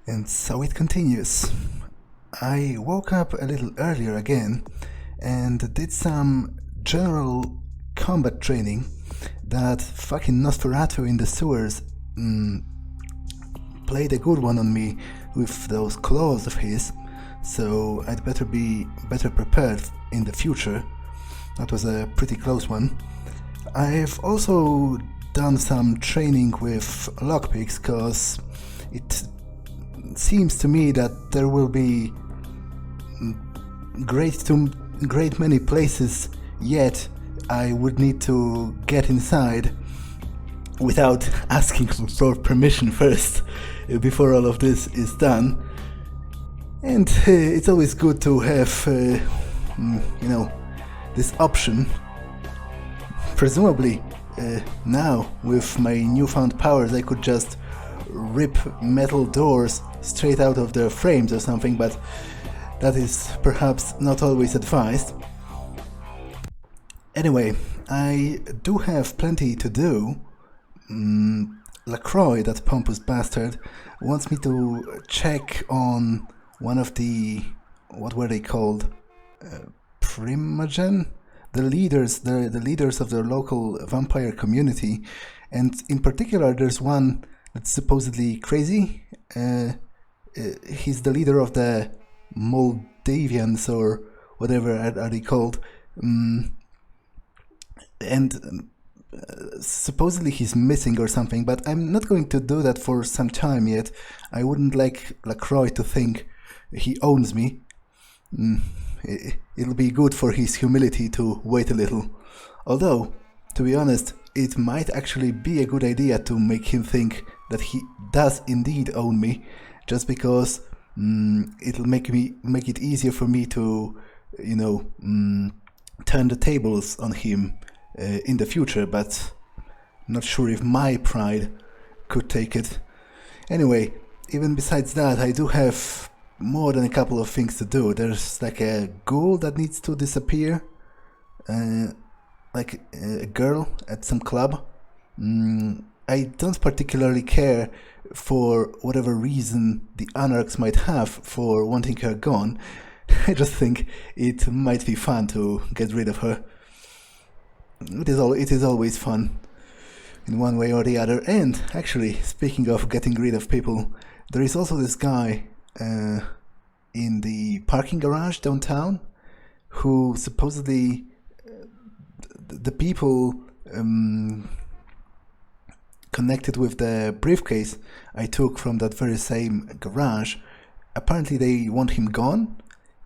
And so it continues. I woke up a little earlier again and did some general combat training. That fucking Nosferatu in the sewers played a good one on me with those claws of his, so I'd better be better prepared in the future. That was a pretty close one. I've also done some training with lockpicks, cause it seems to me that there will be great many places yet I would need to get inside without asking for permission first before all of this is done. And it's always good to have, this option. Presumably, now with my newfound powers, I could just rip metal doors straight out of their frames or something, but that is perhaps not always advised. Anyway, I do have plenty to do. Lacroix, that pompous bastard, wants me to check on one of the... what were they called? Primogen? The leaders of their local vampire community, and in particular there's one that's supposedly crazy. He's the leader of the Moldavians, or whatever are they called, and supposedly he's missing or something, but I'm not going to do that for some time yet. I wouldn't like Lacroix to think he owns me. It'll be good for his humility to wait a little. Although, to be honest, it might actually be a good idea to make him think that he does indeed own me, just because it'll make it easier for me to, turn the tables on him in the future, but not sure if my pride could take it. Anyway, even besides that, I do have more than a couple of things to do. There's like a ghoul that needs to disappear, like a girl at some club. I don't particularly care for whatever reason the Anarchs might have for wanting her gone. I just think it might be fun to get rid of her. It is always fun, in one way or the other. And actually, speaking of getting rid of people, there is also this guy in the parking garage downtown who supposedly the people connected with the briefcase I took from that very same garage, apparently they want him gone.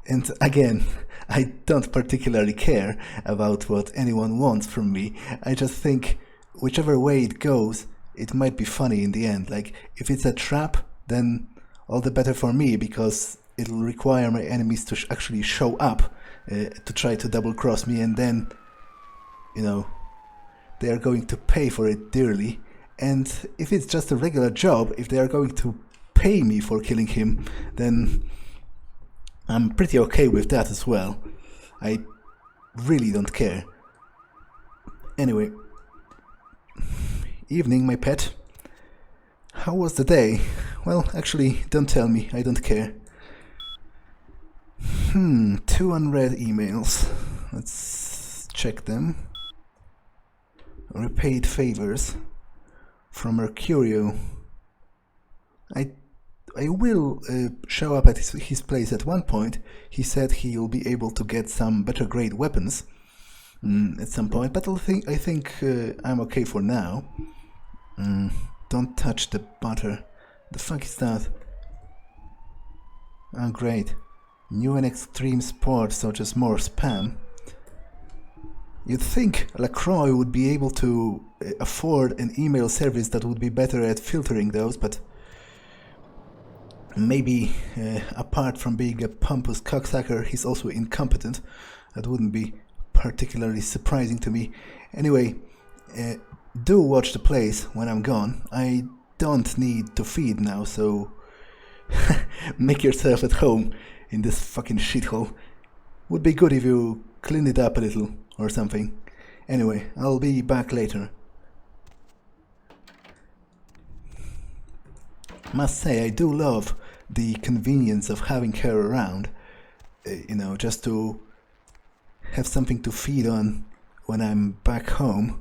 And again, I don't particularly care about what anyone wants from me. I just think whichever way it goes, it might be funny in the end. Like, if it's a trap, then all the better for me, because it'll require my enemies to actually show up to try to double cross me, and then, they are going to pay for it dearly. And if it's just a regular job, if they are going to pay me for killing him, then I'm pretty okay with that as well. I really don't care. Anyway, evening, my pet. How was the day? Well, actually, don't tell me, I don't care. 2 unread emails. Let's check them. Repaid favors from Mercurio. I will show up at his place at one point. He said he'll be able to get some better grade weapons at some point, but I think I'm okay for now. Don't touch the butter. The fuck is that? Oh, great. New and extreme sports, such as more spam. You'd think Lacroix would be able to afford an email service that would be better at filtering those, but maybe, apart from being a pompous cocksucker, he's also incompetent. That wouldn't be particularly surprising to me. Anyway, do watch the place when I'm gone. I don't need to feed now, so make yourself at home in this fucking shithole. Would be good if you clean it up a little or something. Anyway, I'll be back later. Must say, I do love the convenience of having her around, you know, just to have something to feed on when I'm back home.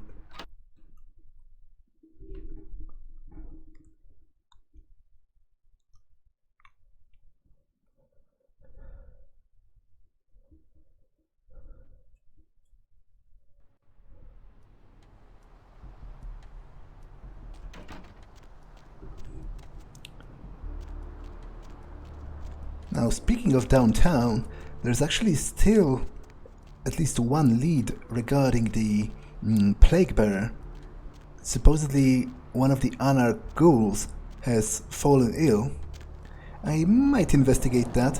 Now, speaking of downtown, there's actually still at least one lead regarding the Plaguebearer. Supposedly, one of the Anarch ghouls has fallen ill. I might investigate that.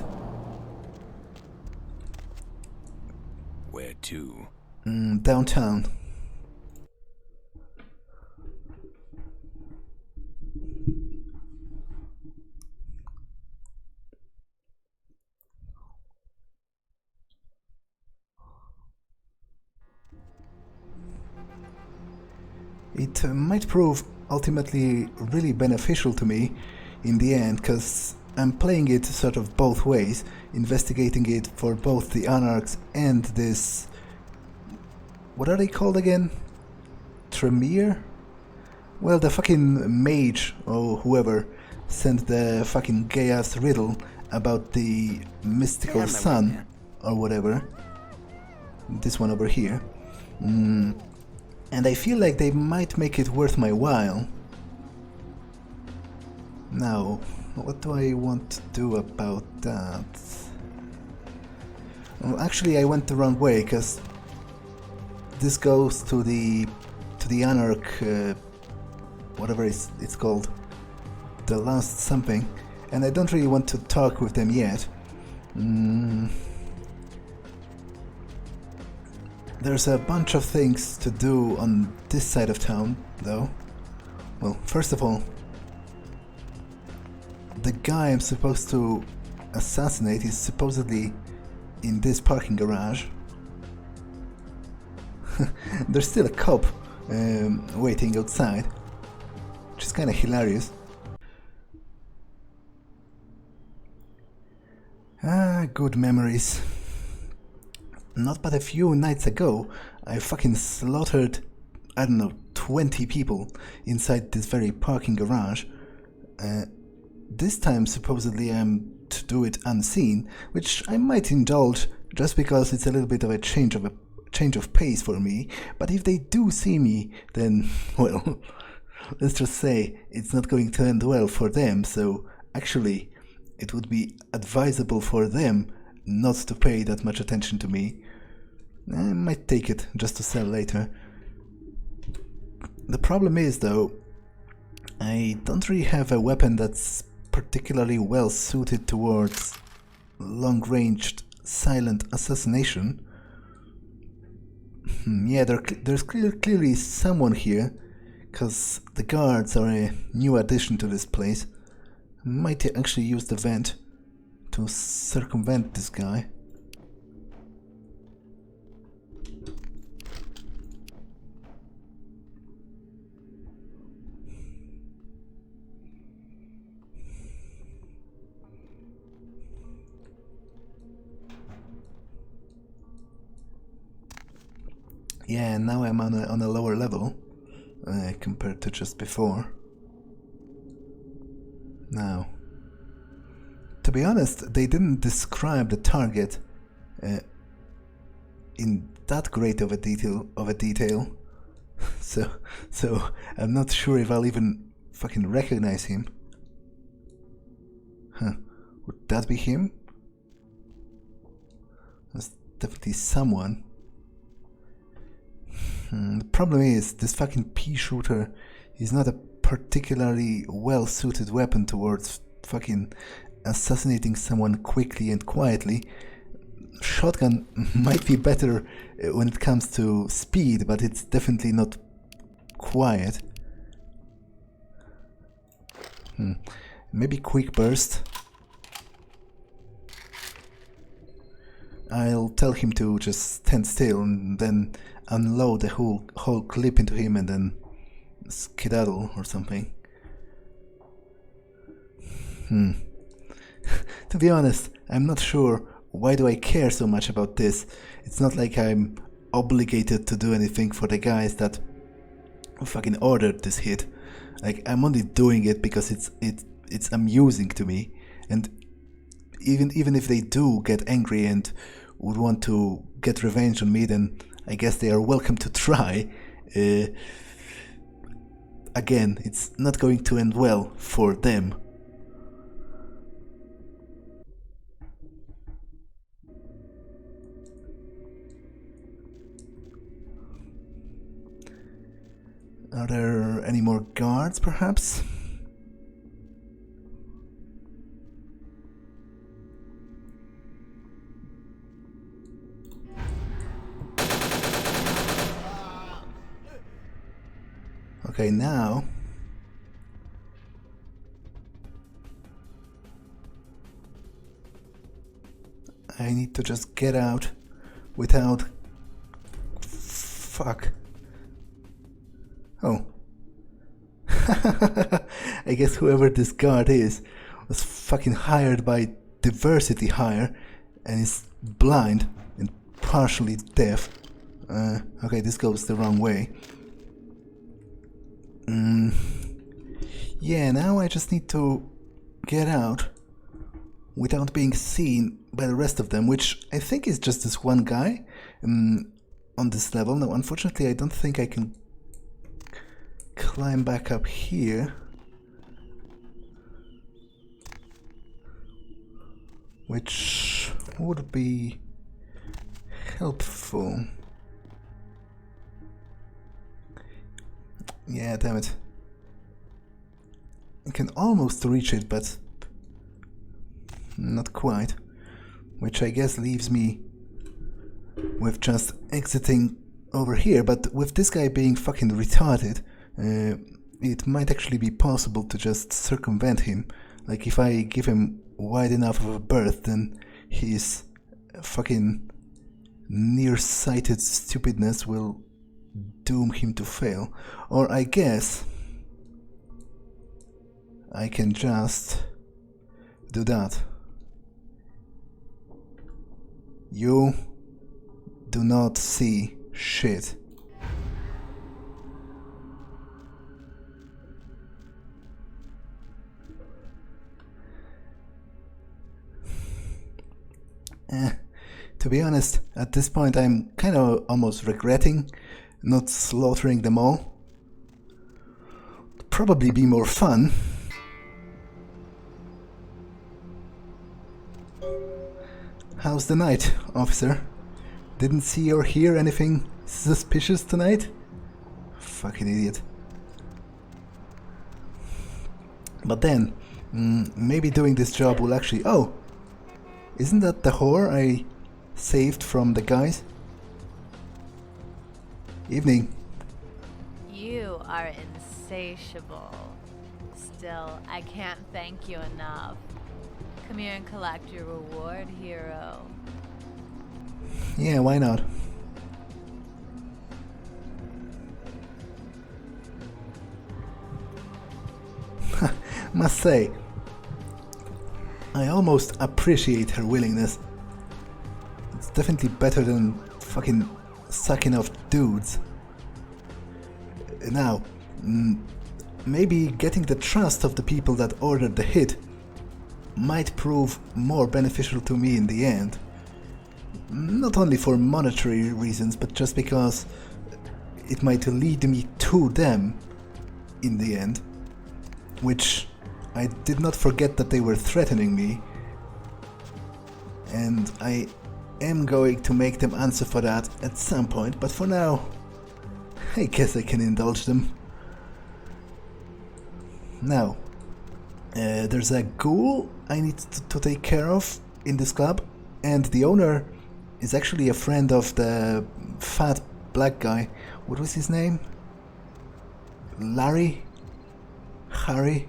Where to? Downtown. It might prove ultimately really beneficial to me in the end, because I'm playing it sort of both ways, investigating it for both the Anarchs and this... what are they called again? Tremere? Well, the fucking mage, or whoever, sent the fucking gay-ass riddle about the mystical sun, or whatever. This one over here. And I feel like they might make it worth my while. Now, what do I want to do about that? Well, actually, I went the wrong way, because this goes to the Anarch, whatever it's called, the last something, and I don't really want to talk with them yet. There's a bunch of things to do on this side of town, though. Well, first of all, the guy I'm supposed to assassinate is supposedly in this parking garage. There's still a cop waiting outside, which is kind of hilarious. Ah, good memories. Not but a few nights ago, I fucking slaughtered, I don't know, 20 people inside this very parking garage. This time, supposedly, I'm to do it unseen, which I might indulge just because it's a little bit of a change of pace for me. But if they do see me, then, well, let's just say it's not going to end well for them. So actually, it would be advisable for them not to pay that much attention to me. I might take it just to sell later. The problem is, though, I don't really have a weapon that's particularly well suited towards long-ranged silent assassination. Yeah, there's clearly someone here, because the guards are a new addition to this place. Might actually use the vent to circumvent this guy. Yeah, now I'm on a lower level compared to just before. Now, to be honest, they didn't describe the target in that great of a detail. So I'm not sure if I'll even fucking recognize him. Huh? Would that be him? That's definitely someone. The problem is, this fucking pea shooter is not a particularly well-suited weapon towards fucking assassinating someone quickly and quietly. Shotgun might be better when it comes to speed, but it's definitely not quiet. Maybe quick burst. I'll tell him to just stand still and then unload the whole clip into him and then skedaddle or something. To be honest, I'm not sure why do I care so much about this. It's not like I'm obligated to do anything for the guys that fucking ordered this hit. Like, I'm only doing it because it's amusing to me, and even if they do get angry and would want to get revenge on me, then I guess they are welcome to try. Again, it's not going to end well for them. Are there any more guards, perhaps? Okay, now I need to just get out without... Fuck. Oh. I guess whoever this guard is was fucking hired by Diversity Hire and is blind and partially deaf. Okay, this goes the wrong way. Yeah, now I just need to get out without being seen by the rest of them, which I think is just this one guy on this level. Now, unfortunately, I don't think I can climb back up here, which would be helpful. Yeah, damn it. I can almost reach it, but not quite. Which I guess leaves me with just exiting over here, but with this guy being fucking retarded, it might actually be possible to just circumvent him. Like, if I give him wide enough of a berth, then his fucking nearsighted stupidness will doom him to fail. Or I guess I can just do that. You do not see shit. To be honest, at this point I'm kind of almost regretting not slaughtering them all. It'd probably be more fun. How's the night, officer? Didn't see or hear anything suspicious tonight? Fucking idiot. But then, maybe doing this job will actually... Oh! Isn't that the whore I saved from the guys? Evening. You are insatiable. Still, I can't thank you enough. Come here and collect your reward, hero. Yeah, why not? Must say, I almost appreciate her willingness. It's definitely better than fucking sucking off dudes. Now, maybe getting the trust of the people that ordered the hit might prove more beneficial to me in the end. Not only for monetary reasons, but just because it might lead me to them in the end. Which I did not forget that they were threatening me. And I am going to make them answer for that at some point, but for now, I guess I can indulge them. Now, there's a ghoul I need to take care of in this club, and the owner is actually a friend of the fat black guy. What was his name? Larry? Harry?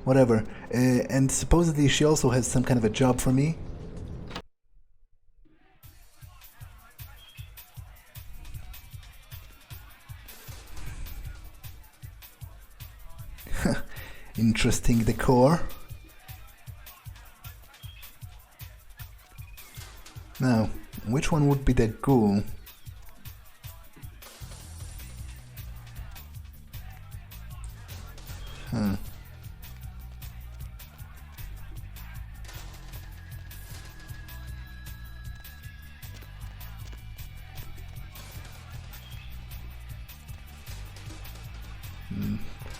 Whatever. And supposedly she also has some kind of a job for me. Interesting decor. Now, which one would be the ghoul? Huh.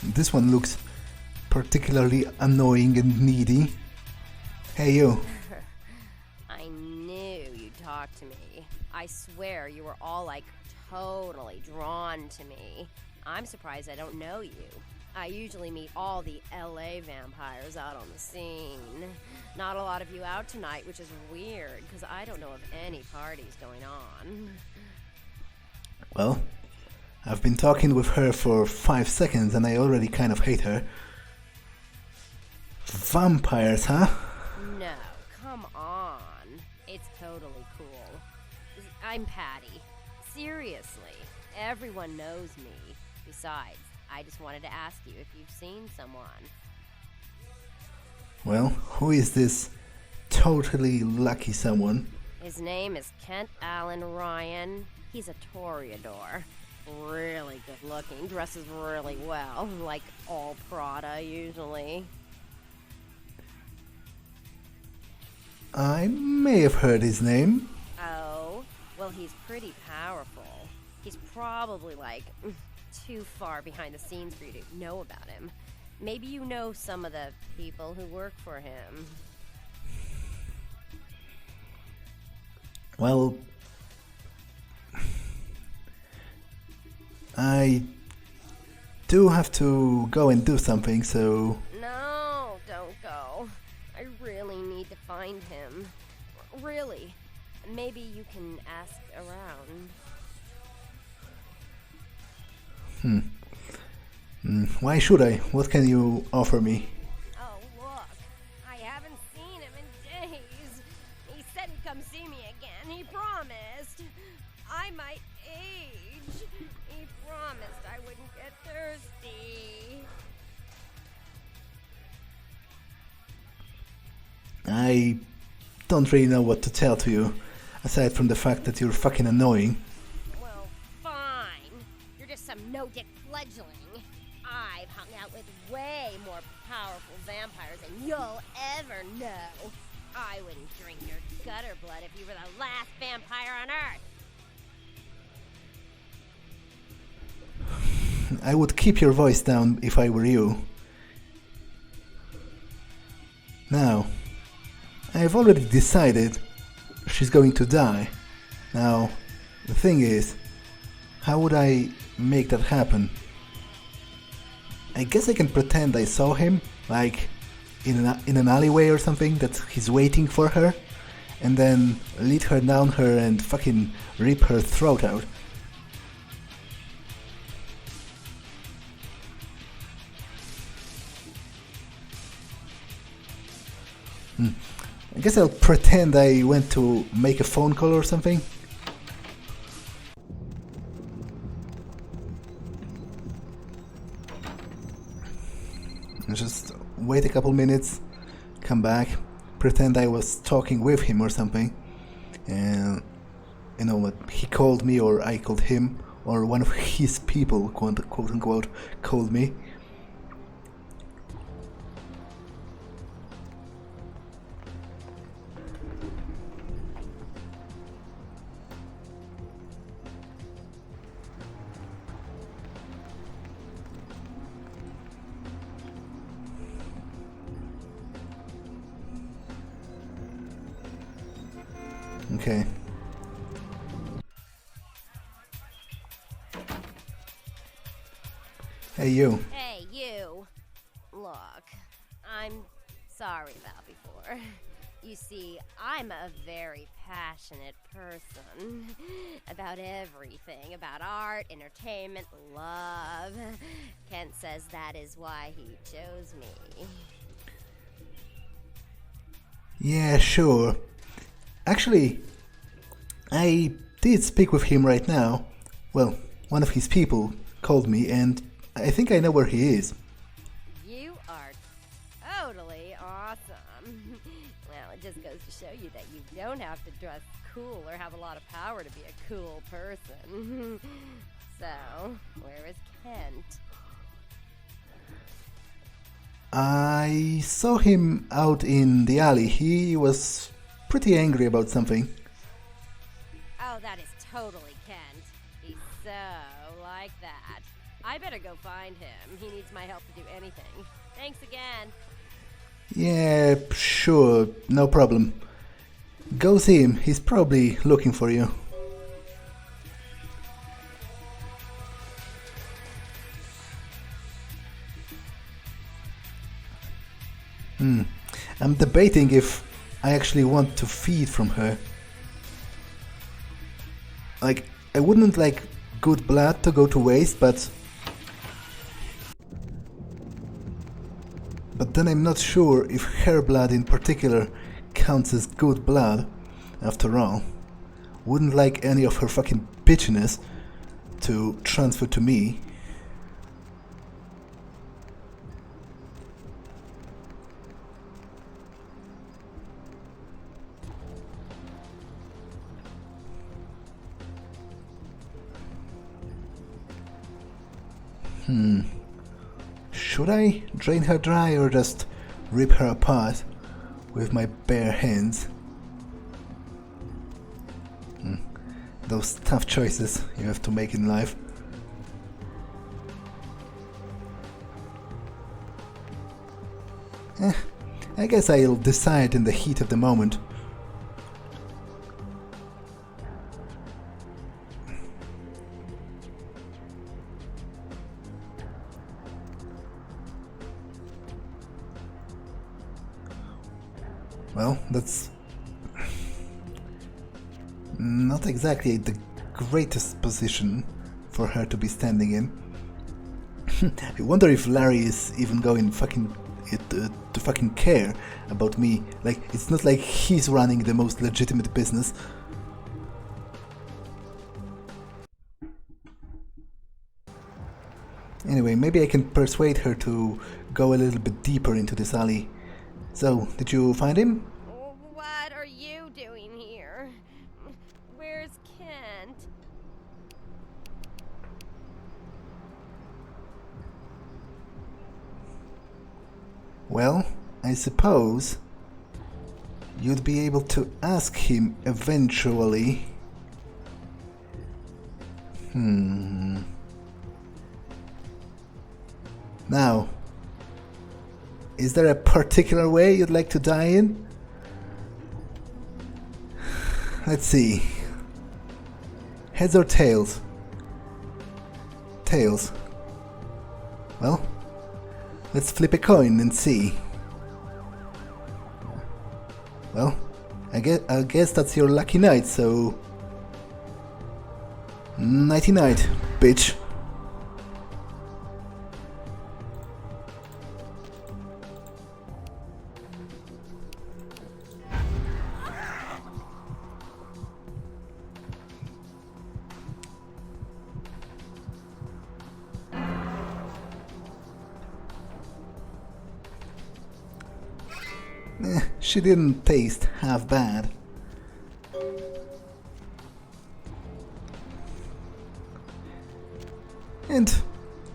This one looks particularly annoying and needy. Hey you. I knew you'd talk to me. I swear you were all like totally drawn to me. I'm surprised I don't know you. I usually meet all the LA vampires out on the scene. Not a lot of you out tonight, which is weird, because I don't know of any parties going on. Well, I've been talking with her for 5 seconds and I already kind of hate her. Vampires, huh? No, come on. It's totally cool. I'm Patty. Seriously, everyone knows me. Besides, I just wanted to ask you if you've seen someone. Well, who is this totally lucky someone? His name is Kent Allen Ryan. He's a toreador. Really good looking, dresses really well, like all Prada usually. I may have heard his name. Oh, well, he's pretty powerful. He's probably like too far behind the scenes for you to know about him. Maybe you know some of the people who work for him. Well, I do have to go and do something, so... No, don't go. I really need to find him. Really. Maybe you can ask around. Why should I? What can you offer me? Oh, look. I haven't seen him in days. He said he'd come see me again. He promised. I might age. He promised I wouldn't get thirsty. I don't really know what to tell to you, aside from the fact that you're fucking annoying. Well, fine. You're just some no-dick fledgling. I've hung out with way more powerful vampires than you'll ever know. I wouldn't drink your gutter blood if you were the last vampire on Earth. I would keep your voice down if I were you. Now, I've already decided she's going to die. Now, the thing is, how would I make that happen? I guess I can pretend I saw him, like in an alleyway or something, that he's waiting for her, and then lead her down her and fucking rip her throat out. I guess I'll pretend I went to make a phone call or something. Just wait a couple minutes, come back, pretend I was talking with him or something, and you know what, he called me or I called him, or one of his people, quote unquote, called me. Okay. Hey, you. Hey, you. Look, I'm sorry about before. You see, I'm a very passionate person about everything, about art, entertainment, love. Kent says that is why he chose me. Yeah, sure. Actually, I did speak with him right now. Well, one of his people called me, and I think I know where he is. You are totally awesome. Well, it just goes to show you that you don't have to dress cool or have a lot of power to be a cool person. So, where is Kent? I saw him out in the alley. He was pretty angry about something. Oh, that is totally Kent. He's so like that. I better go find him. He needs my help to do anything. Thanks again. Yeah, sure, no problem. Go see him, he's probably looking for you. I'm debating if I actually want to feed from her. Like, I wouldn't like good blood to go to waste, but then I'm not sure if her blood in particular counts as good blood, after all. Wouldn't like any of her fucking bitchiness to transfer to me. Should I drain her dry or just rip her apart with my bare hands? Those tough choices you have to make in life. I guess I'll decide in the heat of the moment. Well, that's not exactly the greatest position for her to be standing in. I wonder if Larry is even going to fucking care about me. Like, it's not like he's running the most legitimate business. Anyway, maybe I can persuade her to go a little bit deeper into this alley. So, did you find him? What are you doing here? Where's Kent? Well, I suppose you'd be able to ask him eventually. Now, is there a particular way you'd like to die in? Let's see. Heads or tails? Tails. Well, let's flip a coin and see. Well, I guess that's your lucky night, so... Nighty night, bitch. She didn't taste half bad. And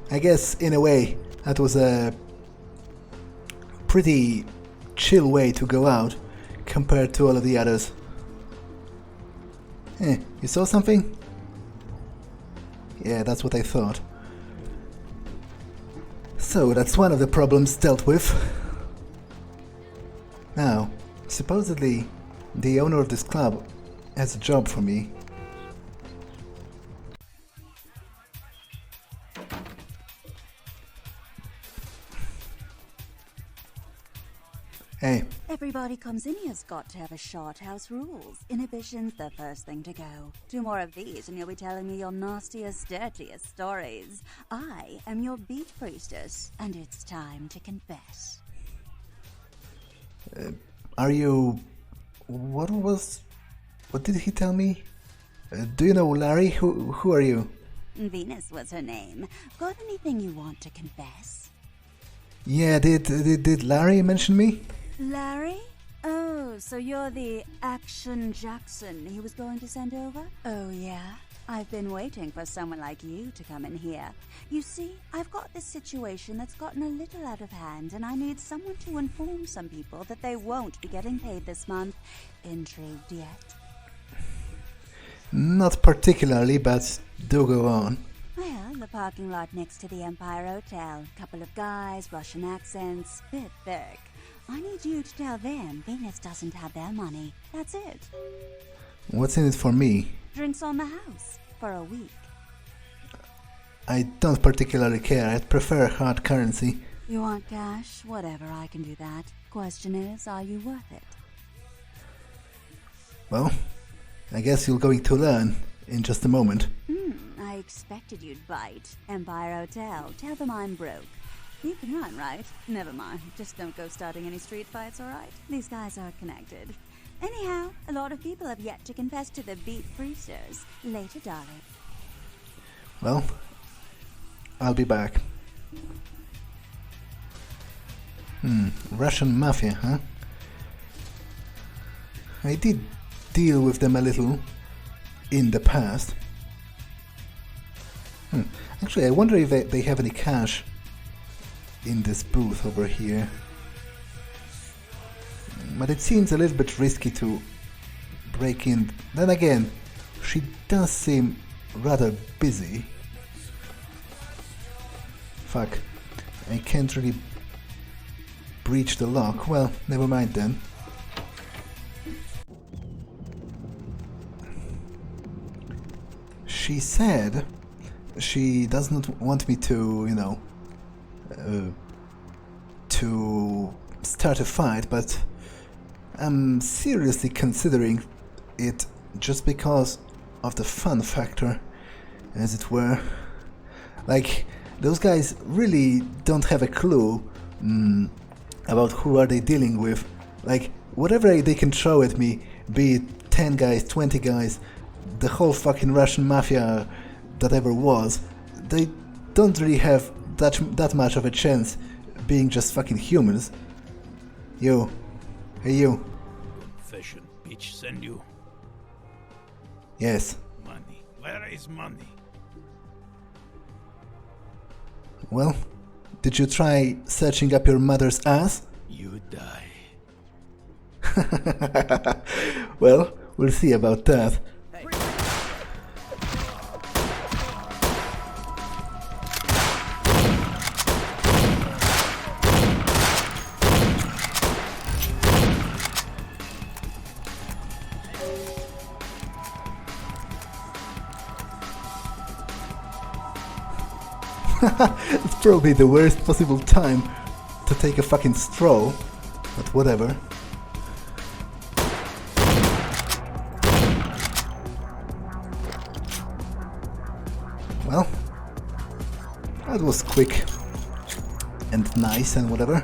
I guess in a way that was a pretty chill way to go out compared to all of the others. You saw something? Yeah, that's what I thought. So that's one of the problems dealt with. Now, supposedly, the owner of this club has a job for me. Hey. Everybody comes in here's got to have a short house rules. Inhibition's the first thing to go. 2 more of these and you'll be telling me your nastiest, dirtiest stories. I am your beat priestess, and it's time to confess. Are you... What did he tell me? Do you know Larry? Who are you? Venus was her name. Got anything you want to confess? Yeah, did Larry mention me? Larry? Oh, so you're the Action Jackson he was going to send over? Oh, yeah? I've been waiting for someone like you to come in here. You see, I've got this situation that's gotten a little out of hand, and I need someone to inform some people that they won't be getting paid this month. Intrigued yet? Not particularly, but do go on. Well, the parking lot next to the Empire Hotel. Couple of guys, Russian accents, bit thick. I need you to tell them Venus doesn't have their money. That's it. What's in it for me? Drinks on the house. For a week. I don't particularly care. I'd prefer hard currency. You want cash? Whatever, I can do that. Question is, are you worth it? Well, I guess you're going to learn in just a moment. I expected you'd bite. Empire Hotel. Tell them I'm broke. You can run, right? Never mind. Just don't go starting any street fights, alright? These guys are connected. Anyhow, a lot of people have yet to confess to the beat priesters. Later, darling. Well, I'll be back. Russian mafia, huh? I did deal with them a little in the past. Actually, I wonder if they have any cash in this booth over here. But it seems a little bit risky to break in. Then again, she does seem rather busy. Fuck. I can't really breach the lock. Well, never mind then. She said she does not want me to, you know, to start a fight, but I'm seriously considering it just because of the fun factor, as it were. Like, those guys really don't have a clue about who are they dealing with. Like, whatever they can throw at me, be it 10 guys, 20 guys, the whole fucking Russian mafia that ever was, they don't really have that much of a chance being just fucking humans. Yo. Hey you. Fashion bitch send you Yes. money. Where is money? Well, did you try searching up your mother's ass? You die. Well, we'll see about that. It's probably the worst possible time to take a fucking stroll, but whatever. Well, that was quick and nice and whatever.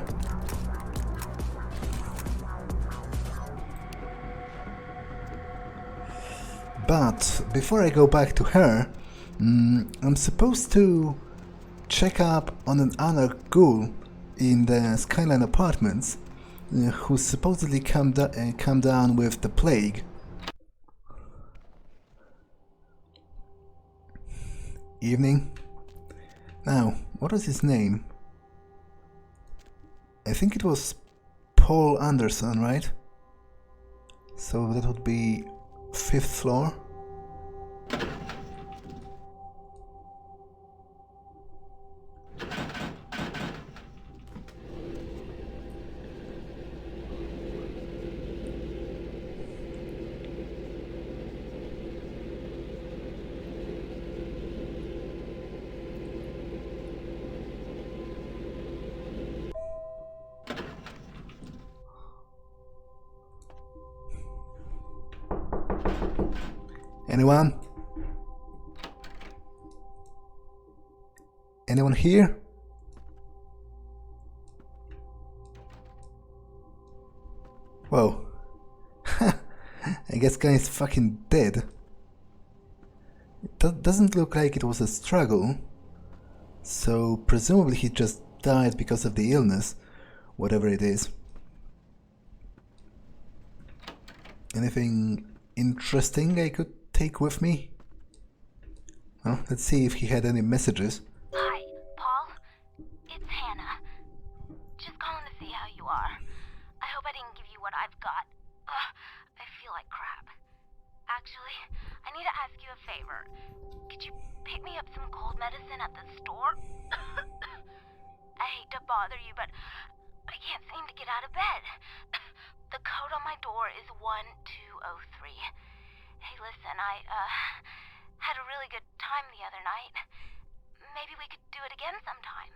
But before I go back to her, I'm supposed to check up on an Anarch ghoul in the Skyline Apartments, who supposedly come down with the plague. Evening. Now, what was his name? I think it was Paul Anderson, right? So that would be 5th floor. Anyone? Anyone here? Whoa. I guess guy is fucking dead. It doesn't look like it was a struggle. So presumably he just died because of the illness, whatever it is. Anything interesting I could take with me? Well, let's see if he had any messages. Hi, Paul. It's Hannah. Just calling to see how you are. I hope I didn't give you what I've got. I feel like crap. Actually, I need to ask you a favor. Could you pick me up some cold medicine at the store? I hate to bother you, but I can't seem to get out of bed. The code on my door is 1203. Hey, listen, I had a really good time the other night. Maybe we could do it again sometime.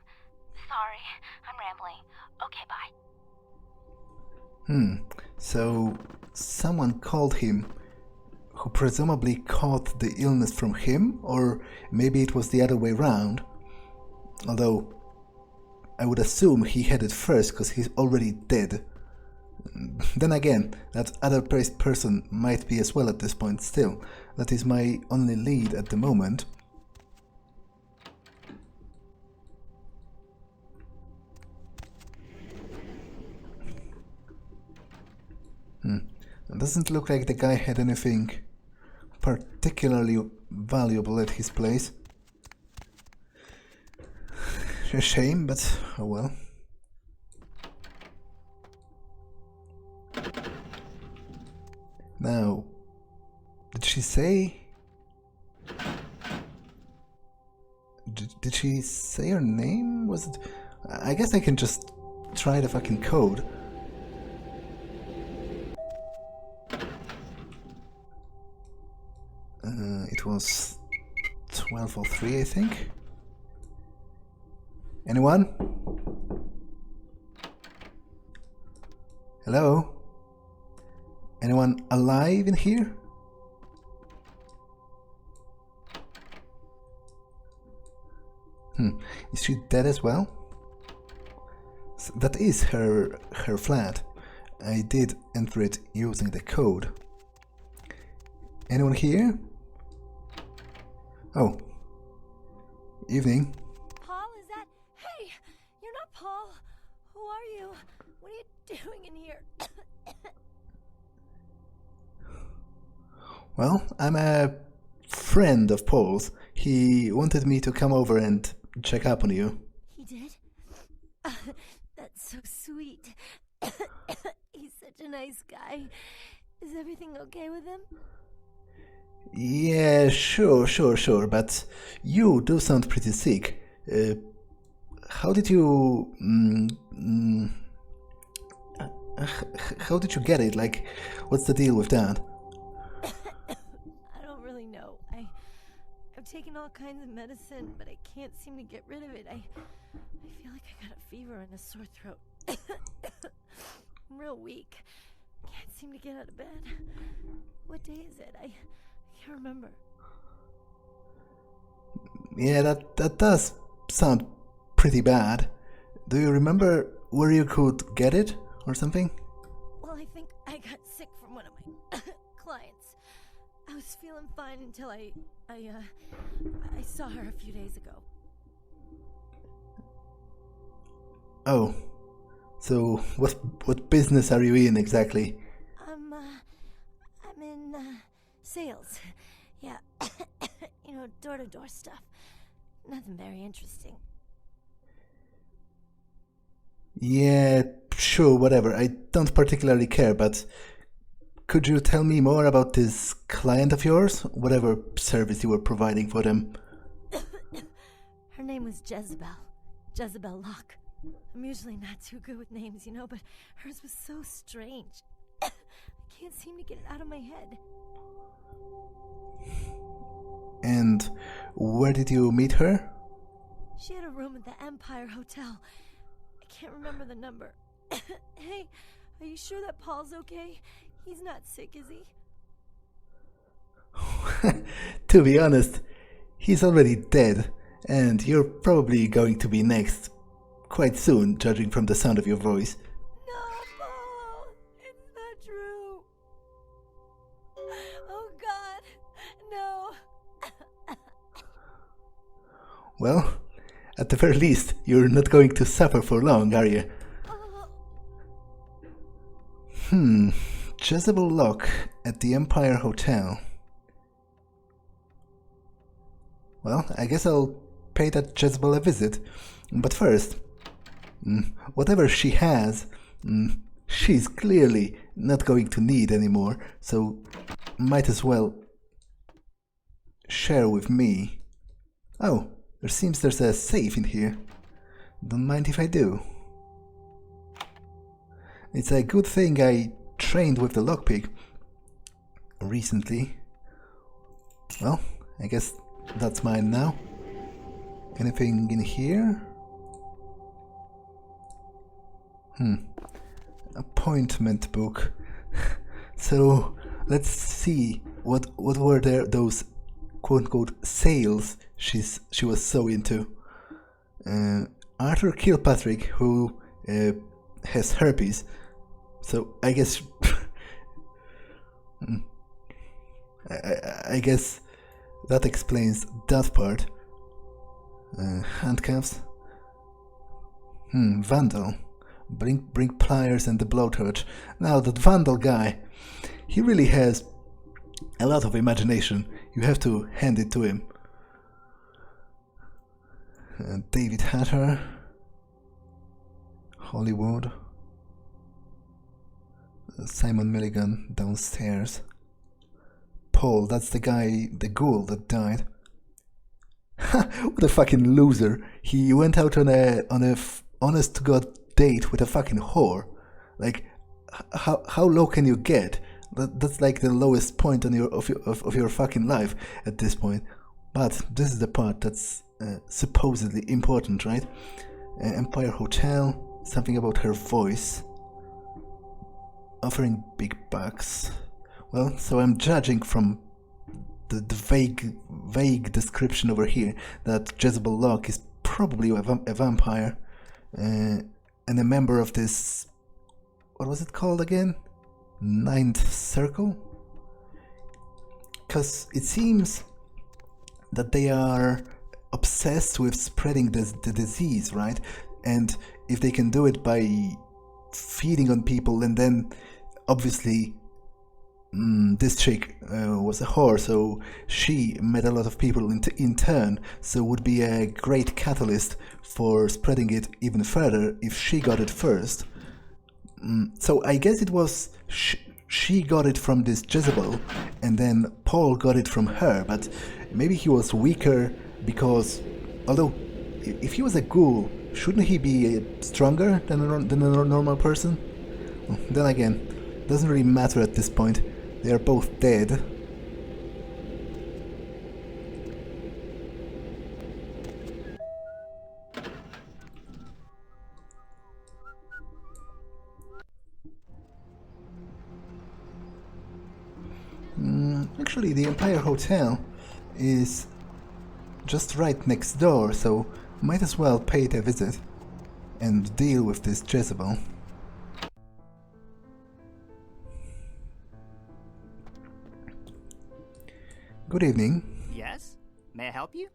Sorry, I'm rambling. Okay, bye. So someone called him, who presumably caught the illness from him, or maybe it was the other way round. Although I would assume he had it first because he's already dead. Then again, that other person might be as well at this point still. That is my only lead at the moment. It doesn't look like the guy had anything particularly valuable at his place. A shame, but oh well. Now, did she say... Did she say her name? Was it... I guess I can just try the fucking code. It was 1203, I think. Anyone? Hello? Anyone alive in here? Is she dead as well? So that is her flat. I did enter it using the code. Anyone here? Oh. Evening. Paul, is that... Hey, you're not Paul. Who are you? What are you doing in here? Well, I'm a friend of Paul's. He wanted me to come over and check up on you. He did? That's so sweet. He's such a nice guy. Is everything okay with him? Yeah, sure, but you do sound pretty sick. How did you... how did you get it? Like, what's the deal with that? I don't really know. I've taken all kinds of medicine, but I can't seem to get rid of it. I feel like I got a fever and a sore throat. I'm real weak. Can't seem to get out of bed. What day is it? I can't remember. Yeah, that does sound pretty bad. Do you remember where you could get it or something? Well, I think I got sick from one of my clients. I was feeling fine until I saw her a few days ago. Oh, so what business are you in exactly? I'm in sales. Yeah, door-to-door stuff. Nothing very interesting. Yeah, sure, whatever. I don't particularly care, but could you tell me more about this client of yours? Whatever service you were providing for them. Her name was Jezebel Locke. I'm usually not too good with names, but hers was so strange. I can't seem to get it out of my head. And where did you meet her? She had a room at the Empire Hotel. I can't remember the number. Hey, are you sure that Paul's okay? He's not sick, is he? To be honest, he's already dead, and you're probably going to be next quite soon, judging from the sound of your voice. No, Paul! It's not true! Oh God, no! Well, at the very least, you're not going to suffer for long, are you? Jezebel Locke at the Empire Hotel. Well, I guess I'll pay that Jezebel a visit. But first, whatever she has, she's clearly not going to need anymore, so might as well share with me. Oh, there's a safe in here. Don't mind if I do. It's a good thing I trained with the lockpick recently. Well, I guess that's mine now. Anything in here? Appointment book. So let's see what were those quote-unquote sales she was so into. Arthur Kilpatrick, who has herpes, so I guess I guess that explains that part. Handcuffs. Vandal. Bring pliers and the blowtorch. Now that Vandal guy, he really has a lot of imagination. You have to hand it to him. David Hatter. Hollywood. Simon Milligan downstairs. Paul, that's the guy, the ghoul that died. What a fucking loser. He went out on a honest to God date with a fucking whore. Like, how low can you get? That's like the lowest point on your fucking life at this point. But this is the part that's supposedly important, right? Empire Hotel, something about her voice. Offering big bucks. Well, so I'm judging from the vague description over here that Jezebel Locke is probably a vampire and a member of this, what was it called again? Ninth Circle? Because it seems that they are obsessed with spreading the disease, right? And if they can do it by feeding on people, and then obviously this chick was a whore, so she met a lot of people in turn, so would be a great catalyst for spreading it even further if she got it first. So I guess it was she got it from this Jezebel, and then Paul got it from her, but maybe he was weaker because, although if he was a ghoul, shouldn't he be stronger than a normal person? Well, then again, doesn't really matter at this point. They are both dead. Actually, the Empire Hotel is just right next door, so might as well pay it a visit and deal with this Jezebel. Good evening. Yes? May I help you?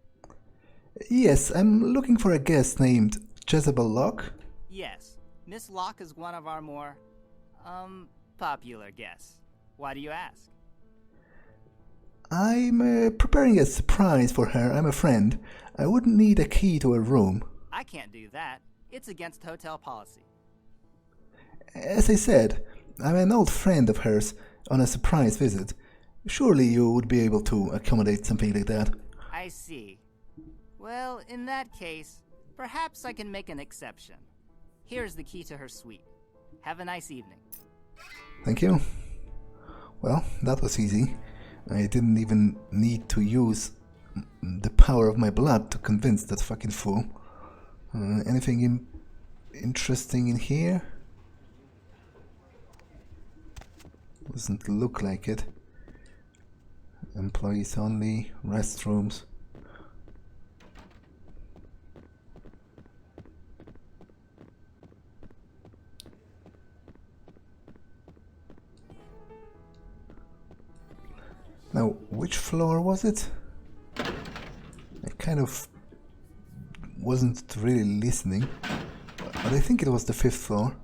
Yes, I'm looking for a guest named Jezebel Locke. Yes. Miss Locke is one of our more, popular guests. Why do you ask? I'm preparing a surprise for her. I'm a friend. I wouldn't need a key to her room. I can't do that. It's against hotel policy. As I said, I'm an old friend of hers on a surprise visit. Surely you would be able to accommodate something like that. I see. Well, in that case, perhaps I can make an exception. Here's the key to her suite. Have a nice evening. Thank you. Well, that was easy. I didn't even need to use the power of my blood to convince that fucking fool. Anything interesting in here? Doesn't look like it. Employees only, restrooms. Now, which floor was it? I kind of wasn't really listening, but I think it was the 5th floor.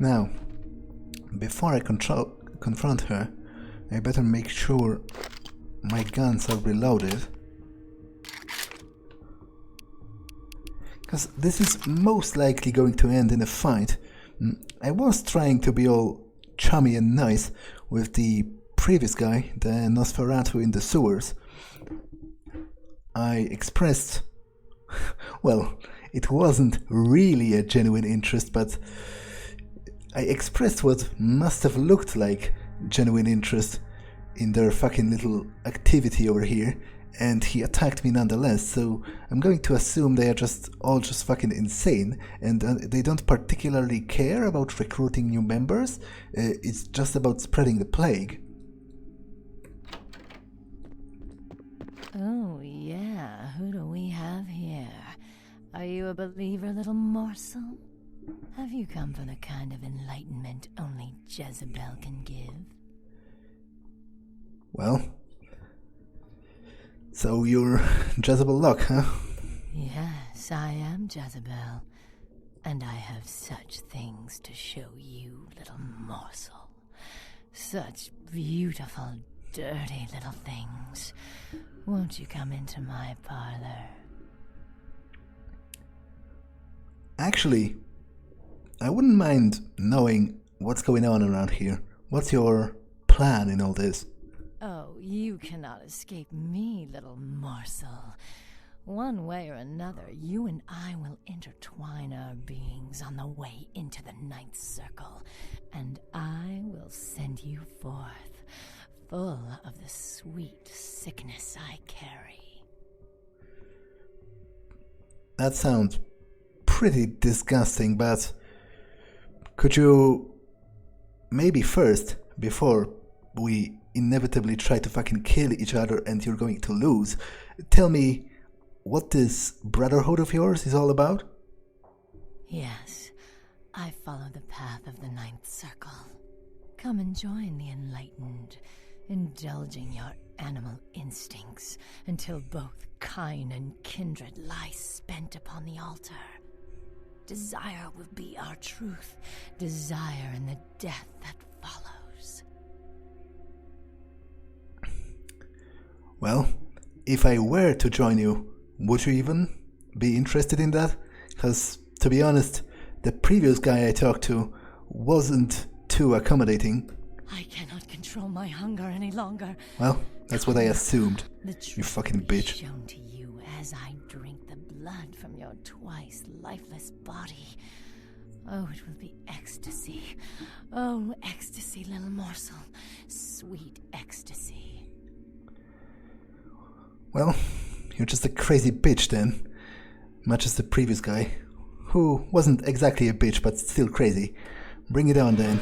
Now, before I confront her, I better make sure my guns are reloaded. Because this is most likely going to end in a fight. I was trying to be all chummy and nice with the previous guy, the Nosferatu in the sewers. I expressed... well, it wasn't really a genuine interest, but I expressed what must have looked like genuine interest in their fucking little activity over here, and he attacked me nonetheless, so I'm going to assume they are all just fucking insane, and they don't particularly care about recruiting new members. It's just about spreading the plague. Oh, yeah, who do we have here? Are you a believer, little morsel? Have you come for the kind of enlightenment only Jezebel can give? Well, so you're Jezebel Locke, huh? Yes, I am Jezebel, and I have such things to show you, little morsel. Such beautiful, dirty little things. Won't you come into my parlor? Actually, I wouldn't mind knowing what's going on around here. What's your plan in all this? Oh, you cannot escape me, little morsel. One way or another, you and I will intertwine our beings on the way into the ninth circle, and I will send you forth, full of the sweet sickness I carry. That sounds pretty disgusting, but could you maybe first, before we inevitably try to fucking kill each other and you're going to lose, tell me what this brotherhood of yours is all about? Yes, I follow the path of the ninth circle. Come and join the enlightened, indulging your animal instincts until both kind and kindred lie spent upon the altar. Desire will be our truth, desire in the death that follows. Well, if I were to join you, would you even be interested in that? Because, to be honest, the previous guy I talked to wasn't too accommodating. I cannot control my hunger any longer. Well, that's what I assumed. The You truth fucking will be bitch. shown to you as I drink the blood from your twice lifeless body. Oh, it will be ecstasy. Oh, ecstasy, little morsel. Sweet ecstasy. Well, you're just a crazy bitch then. Much as the previous guy, who wasn't exactly a bitch but still crazy. Bring it on then.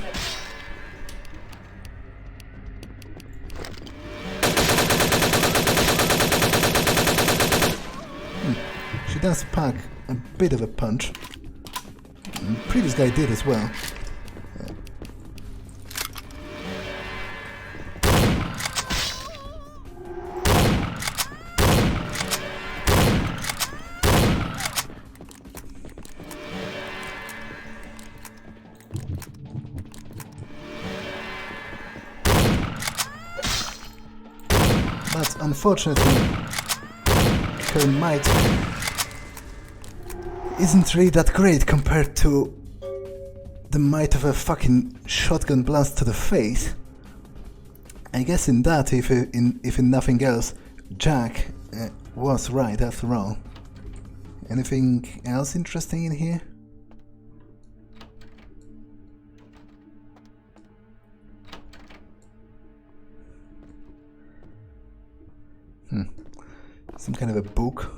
She does pack a bit of a punch. The previous guy did as well. But unfortunately, her might isn't really that great compared to the might of a fucking shotgun blast to the face. I guess in that, if in nothing else, Jack was right after all. Anything else interesting in here? Some kind of a book.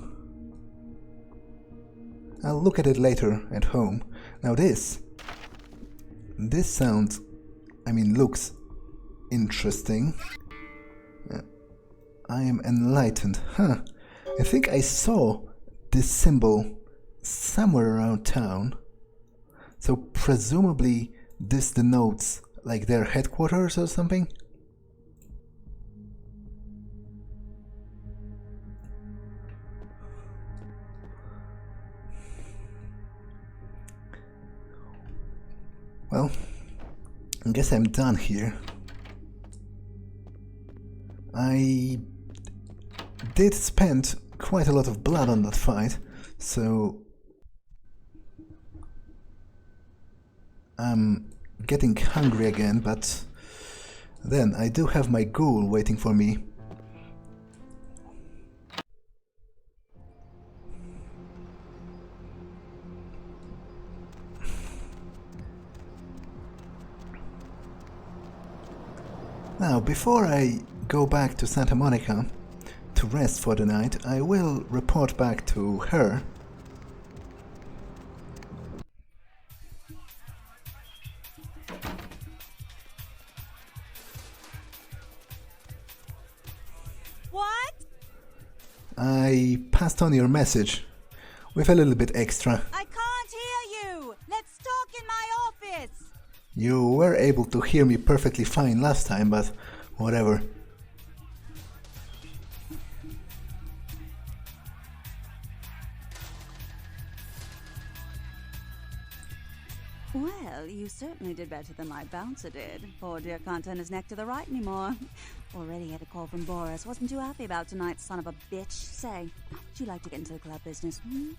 I'll look at it later at home. Now this sounds, looks interesting. I am enlightened. Huh. I think I saw this symbol somewhere around town. So presumably this denotes like their headquarters or something? Well, I guess I'm done here. I did spend quite a lot of blood on that fight, so I'm getting hungry again, but then I do have my ghoul waiting for me. Now, before I go back to Santa Monica to rest for the night, I will report back to her. What? I passed on your message with a little bit extra. I can't hear you! Let's talk in my office! You were able to hear me perfectly fine last time, but whatever. Well, you certainly did better than my bouncer did. Poor dear can't turn his neck to the right anymore. Already had a call from Boris. Wasn't too happy about tonight, son of a bitch. Say, how would you like to get into the club business, hmm?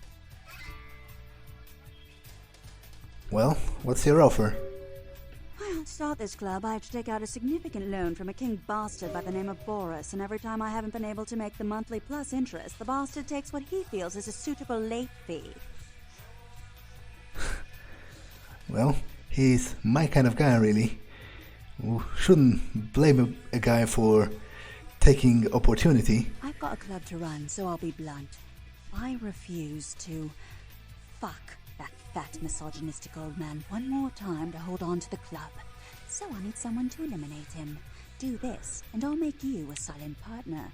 Well, what's your offer? Well, to start this club, I have to take out a significant loan from a king bastard by the name of Boris, and every time I haven't been able to make the monthly plus interest, the bastard takes what he feels is a suitable late fee. Well, he's my kind of guy, really. Shouldn't blame a guy for taking opportunity. I've got a club to run, so I'll be blunt. I refuse to fuck that fat, misogynistic old man one more time to hold on to the club. So I need someone to eliminate him. Do this, and I'll make you a silent partner.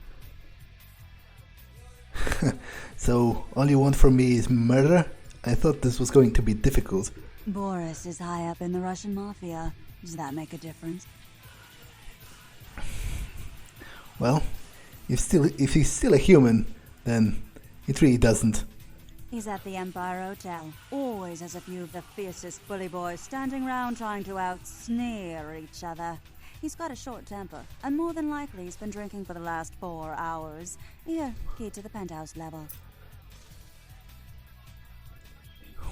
So, all you want from me is murder? I thought this was going to be difficult. Boris is high up in the Russian mafia. Does that make a difference? Well, if he's still a human, then it really doesn't. He's at the Empire Hotel. Always has a few of the fiercest bully boys standing round trying to out-sneer each other. He's got a short temper, and more than likely he's been drinking for the last 4 hours. Here, key to the penthouse level.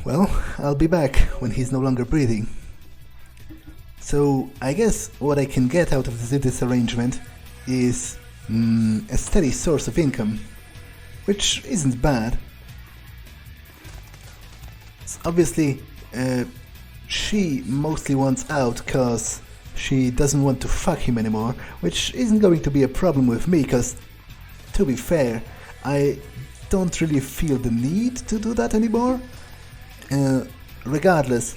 Well, I'll be back when he's no longer breathing. So, I guess what I can get out of this arrangement is a steady source of income, which isn't bad. Obviously, she mostly wants out cause she doesn't want to fuck him anymore, which isn't going to be a problem with me cause, to be fair, I don't really feel the need to do that anymore. Regardless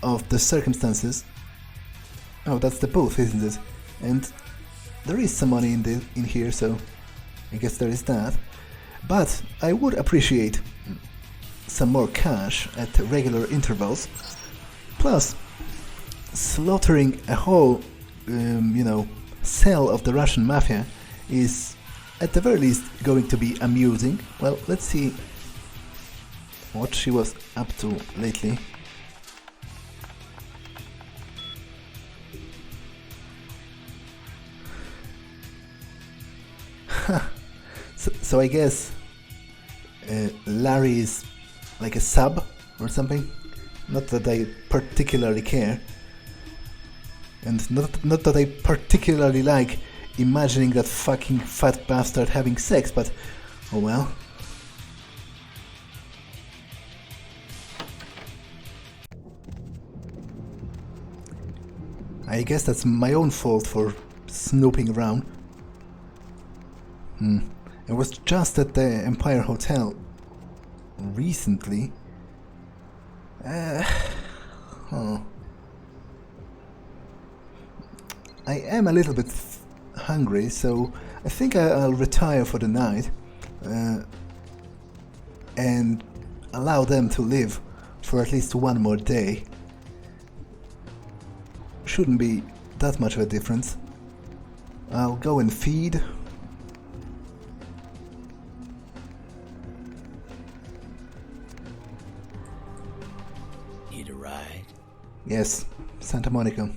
of the circumstances. Oh, that's the booth, isn't it? And there is some money in here, so I guess there is that. But I would appreciate some more cash at regular intervals. Plus, slaughtering a whole, cell of the Russian mafia is at the very least going to be amusing. Well, let's see what she was up to lately. So I guess Larry is like a sub or something. Not that I particularly care. And not that I particularly like imagining that fucking fat bastard having sex, but oh well. I guess that's my own fault for snooping around. I was just at the Empire Hotel recently. I am a little bit hungry, so I think I'll retire for the night and allow them to live for at least one more day. Shouldn't be that much of a difference. I'll go and feed. Need a ride? Yes, Santa Monica.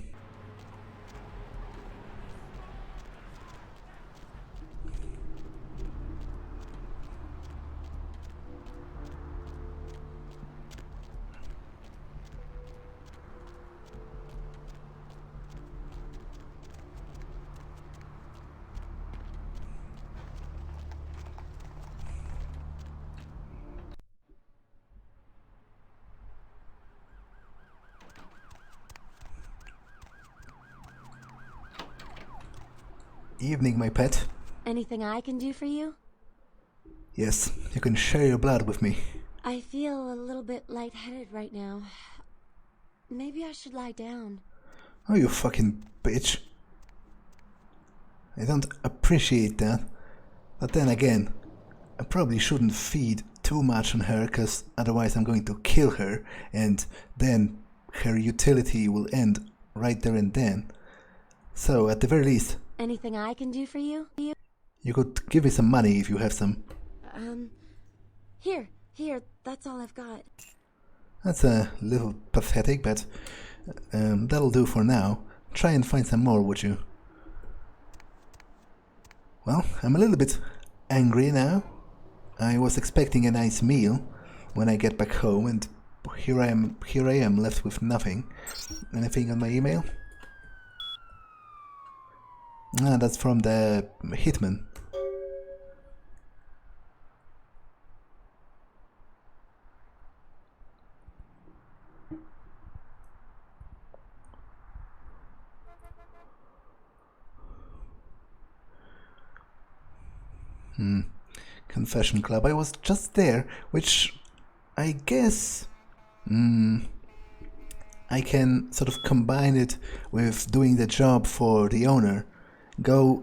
Evening, my pet. Anything I can do for you? Yes, you can share your blood with me. I feel a little bit lightheaded right now. Maybe I should lie down. Oh, you fucking bitch. I don't appreciate that. But then again, I probably shouldn't feed too much on her, cause otherwise I'm going to kill her, and then her utility will end right there and then. So, at the very least... Anything I can do for you? You could give me some money if you have some. Here, that's all I've got. That's a little pathetic, but that'll do for now. Try and find some more, would you? Well, I'm a little bit angry now. I was expecting a nice meal when I get back home, and here I am left with nothing. Anything on my email? Ah, that's from the hitman. Confession Club. I was just there, which I guess I can sort of combine it with doing the job for the owner. Go,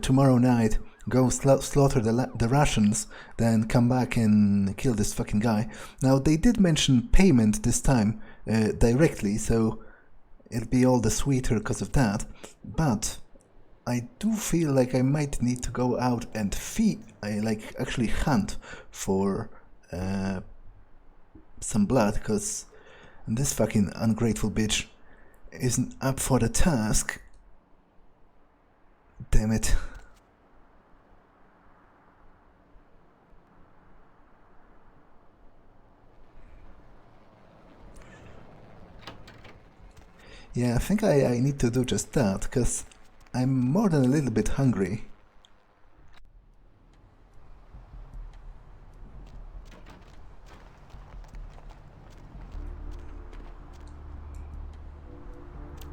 tomorrow night, go slaughter the Russians, then come back and kill this fucking guy. Now, they did mention payment this time directly, so it'll be all the sweeter because of that, but I do feel like I might need to go out and actually hunt for some blood, because this fucking ungrateful bitch isn't up for the task. Damn it. Yeah, I think I need to do just that, because I'm more than a little bit hungry.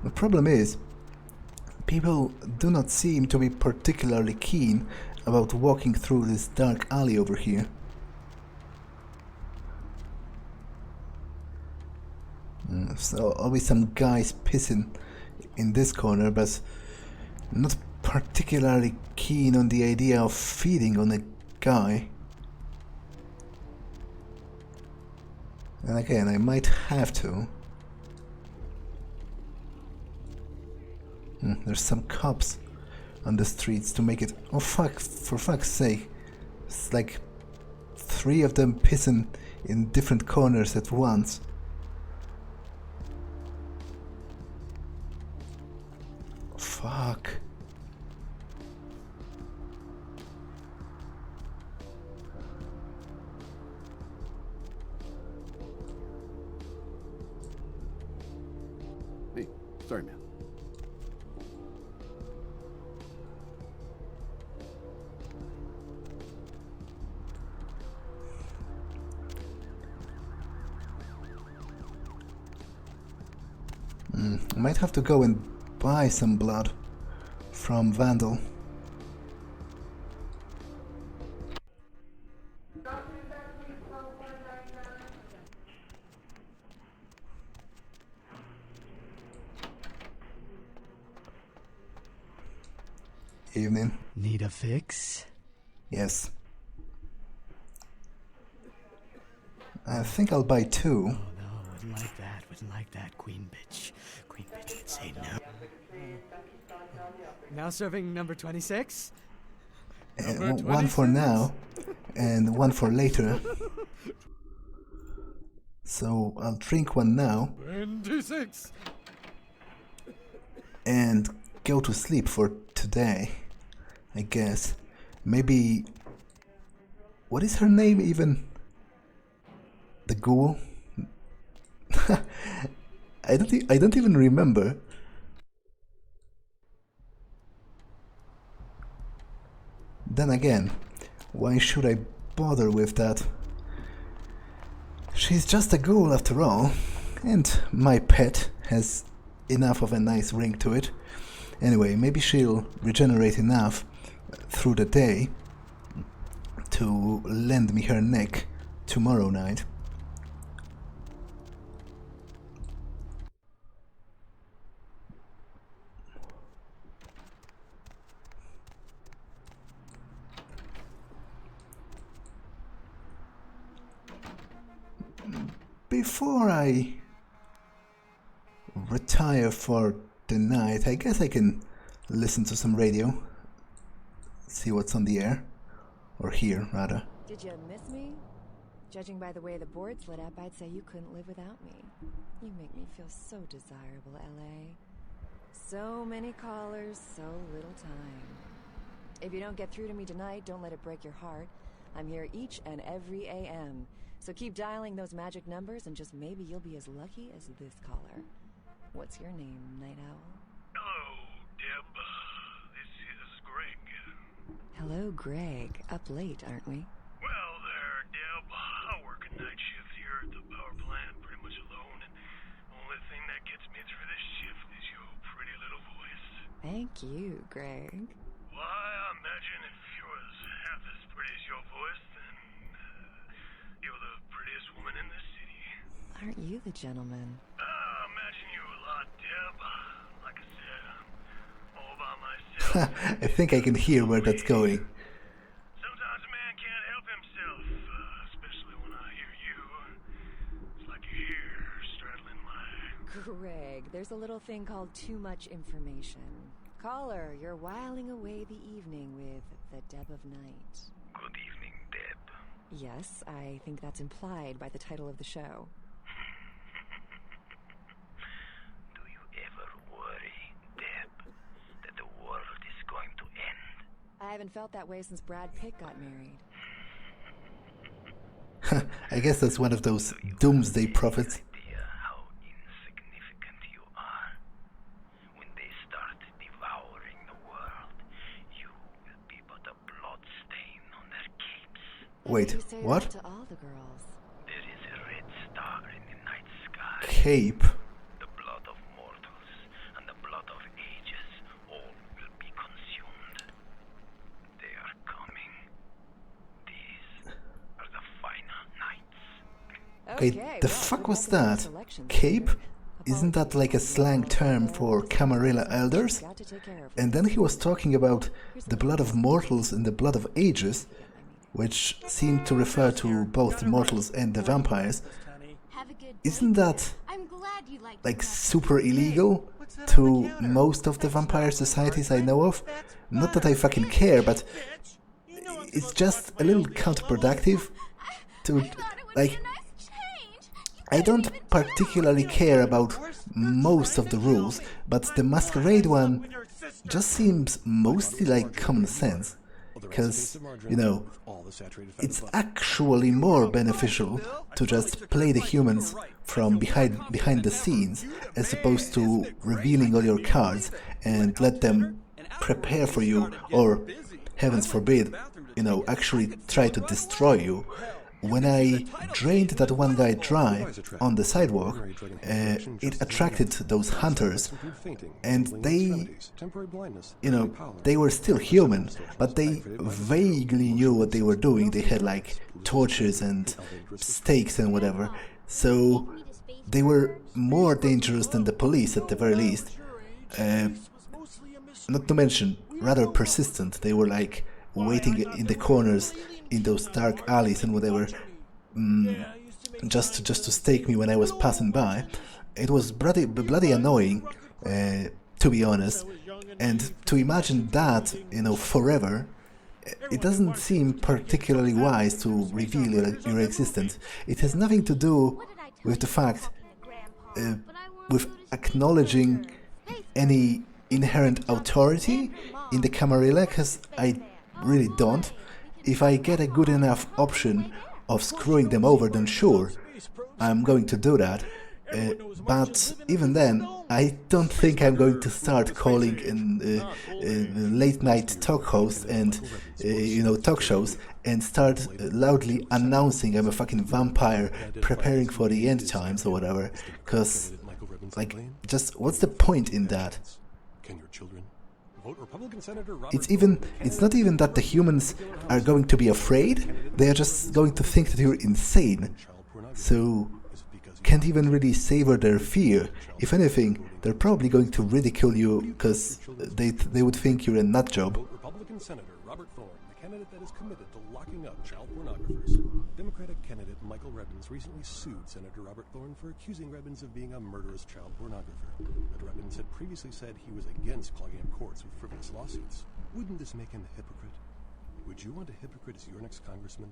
The problem is, people do not seem to be particularly keen about walking through this dark alley over here. So always some guys pissing in this corner, but not particularly keen on the idea of feeding on a guy. And again, I might have to. There's some cops on the streets to make it... Oh fuck, for fuck's sake. It's like 3 of them pissing in different corners at once. Fuck. Hey, sorry, man. I might have to go and buy some blood from Vandal. Evening. Need a fix? Yes. I think I'll buy 2. Oh no, wouldn't like that, queen bitch. Queen bitch would say no. Now serving number 26? One for now, and one for later. So I'll drink one now 26. and go to sleep for today, I guess. Maybe... What is her name even? The ghoul? I don't even remember. Then again, why should I bother with that? She's just a ghoul after all, and my pet has enough of a nice ring to it. Anyway, maybe she'll regenerate enough through the day to lend me her neck tomorrow night. Before I retire for the night, I guess I can listen to some radio, see what's on the air, or hear rather. Did you miss me? Judging by the way the board's lit up, I'd say you couldn't live without me. You make me feel so desirable, LA. So many callers, so little time. If you don't get through to me tonight, don't let it break your heart. I'm here each and every AM. So keep dialing those magic numbers and just maybe you'll be as lucky as this caller. What's your name, Night Owl? Hello, Deb. This is Greg. Hello, Greg. Up late, aren't we? Well there, Deb. I work a night shift here at the power plant, pretty much alone, and the only thing that gets me through this shift is your pretty little voice. Thank you, Greg. Why, I imagine if you was half as pretty as your voice, then you're the prettiest woman in the city. Aren't you the gentleman? I imagine you a lot, Deb. Like I said, I'm all by myself. I think I can hear where that's going. Sometimes a man can't help himself, especially when I hear you. It's like you're here, straddling my... Greg, there's a little thing called too much information. Caller, you're whiling away the evening with the Deb of Night. Good evening, Deb. Yes, I think that's implied by the title of the show. Do you ever worry, Deb, that the world is going to end? I haven't felt that way since Brad Pitt got married. I guess that's one of those doomsday prophets. Idea how insignificant you are. When they start devouring the world, you will be but a blood stain on their capes. Wait, You say what? that to all the girls. There is a red star in the night sky. Cape? The blood of mortals and the blood of ages all will be consumed. They are coming. These are the final nights. Okay, the well, fuck good was luck in your that? selections, Cape? Peter. Isn't that like a slang term for Camarilla elders? Got to take care of And then he was talking about the blood of mortals and the blood of ages, which seemed to refer to both the mortals and the vampires. Have a good Isn't that I'm glad you like like super illegal to most of the vampire societies I know of? Not that I fucking care, but it's just a little counterproductive to, like, I don't particularly care about most of the rules, but the masquerade one just seems mostly like common sense. Because, you know, it's actually more beneficial to just play the humans from behind the scenes as opposed to revealing all your cards and let them prepare for you or, heavens forbid, you know, actually try to destroy you. When I drained that one guy dry on the sidewalk, it attracted those hunters, and they, you know, they were still human, but they vaguely knew what they were doing. They had like torches and stakes and whatever, so they were more dangerous than the police at the very least. Not to mention, rather persistent. They were like waiting in the corners in those dark alleys and whatever, just to stake me when I was passing by. It was bloody annoying, to be honest, and to imagine that, you know, forever, it doesn't seem particularly wise to reveal your existence. It has nothing to do with the fact, with acknowledging any inherent authority in the Camarilla, because I really don't. If I get a good enough option of screwing them over, then sure, I'm going to do that. But even then, I don't think I'm going to start calling in late night talk hosts and talk shows and start loudly announcing I'm a fucking vampire preparing for the end times or whatever. Because, like, just what's the point in that? It's not even that the humans are going to be afraid, they are just going to think that you're insane. So can't even really savor their fear. If anything, they're probably going to ridicule you because they would think you're a nut job. Republican Senator Robert Thorne, the candidate that is committed to locking up child pornographers. Democratic candidate Michael Rebbins recently sued Senator Robert Thorne for accusing Rebbins of being a murderous child pornographer. But Rebbins had previously said he was against clogging up courts with frivolous lawsuits. Wouldn't this make him a hypocrite? Would you want a hypocrite as your next congressman?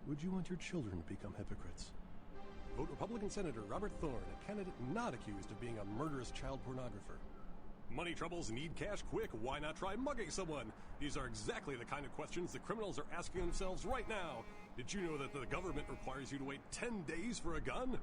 Would you want your children to become hypocrites? Vote Republican Senator Robert Thorne, a candidate not accused of being a murderous child pornographer. Money troubles, need cash quick, why not try mugging someone? These are exactly the kind of questions the criminals are asking themselves right now. Did you know that the government requires you to wait 10 days for a gun?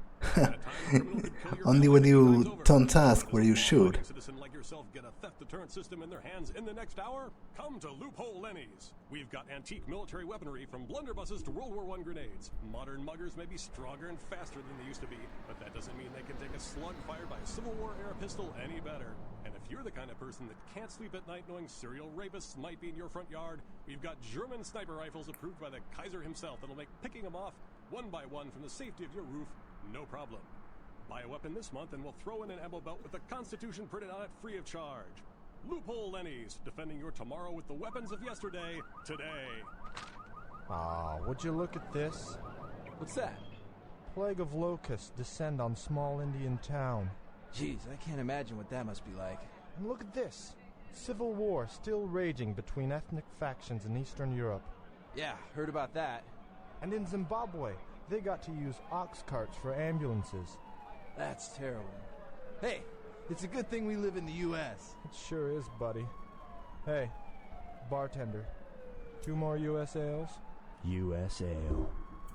Only when you don't ask where you should. Citizen like yourself get a theft deterrent system in their hands in the next hour? Come to Loophole Lenny's. We've got antique military weaponry from blunderbusses to World War I grenades. Modern muggers may be stronger and faster than they used to be, but that doesn't mean they can take a slug fired by a Civil War era pistol any better. And if you're the kind of person that can't sleep at night knowing serial rapists might be in your front yard, we've got German sniper rifles approved by the Kaiser himself that'll make picking them off one by one from the safety of your roof no problem. Buy a weapon this month and we'll throw in an ammo belt with the Constitution printed on it free of charge. Loophole Lenny's, defending your tomorrow with the weapons of yesterday, today. Ah, would you look at this? What's that? Plague of locusts descend on small Indian town. Jeez, I can't imagine what that must be like. And look at this. Civil war still raging between ethnic factions in Eastern Europe. Yeah, heard about that. And in Zimbabwe, they got to use ox carts for ambulances. That's terrible. Hey, it's a good thing we live in the U.S. It sure is, buddy. Hey, bartender, 2 more U.S. ales? U.S. ale.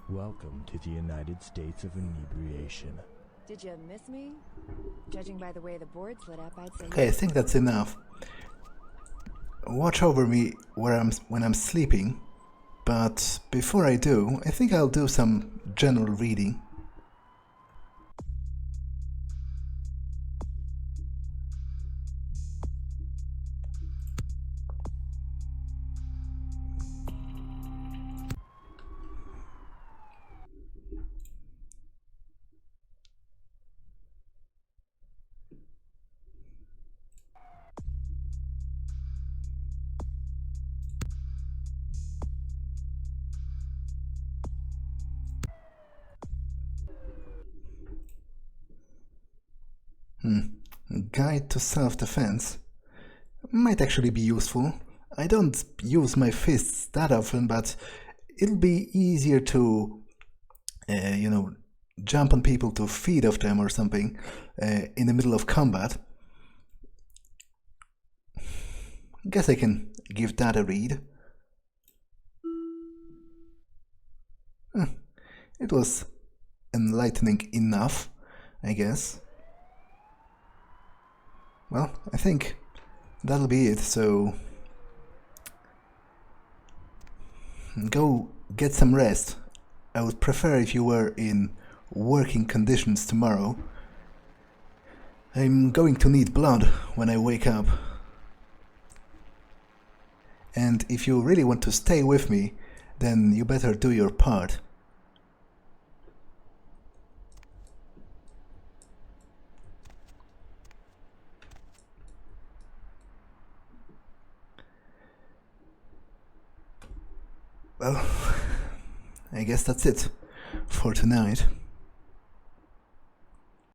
Welcome to the United States of Inebriation. Did you miss me? Judging by the way the board's lit up, I'd say... Okay, I think that's enough. Watch over me when I'm sleeping, but before I do, I think I'll do some general reading. Guide to self-defense might actually be useful. I don't use my fists that often, but it'll be easier to, jump on people to feed off them or something in the middle of combat. Guess I can give that a read. It was enlightening enough, I guess. Well, I think that'll be it, so go get some rest. I would prefer if you were in working conditions tomorrow. I'm going to need blood when I wake up. And if you really want to stay with me, then you better do your part. Well, I guess that's it for tonight.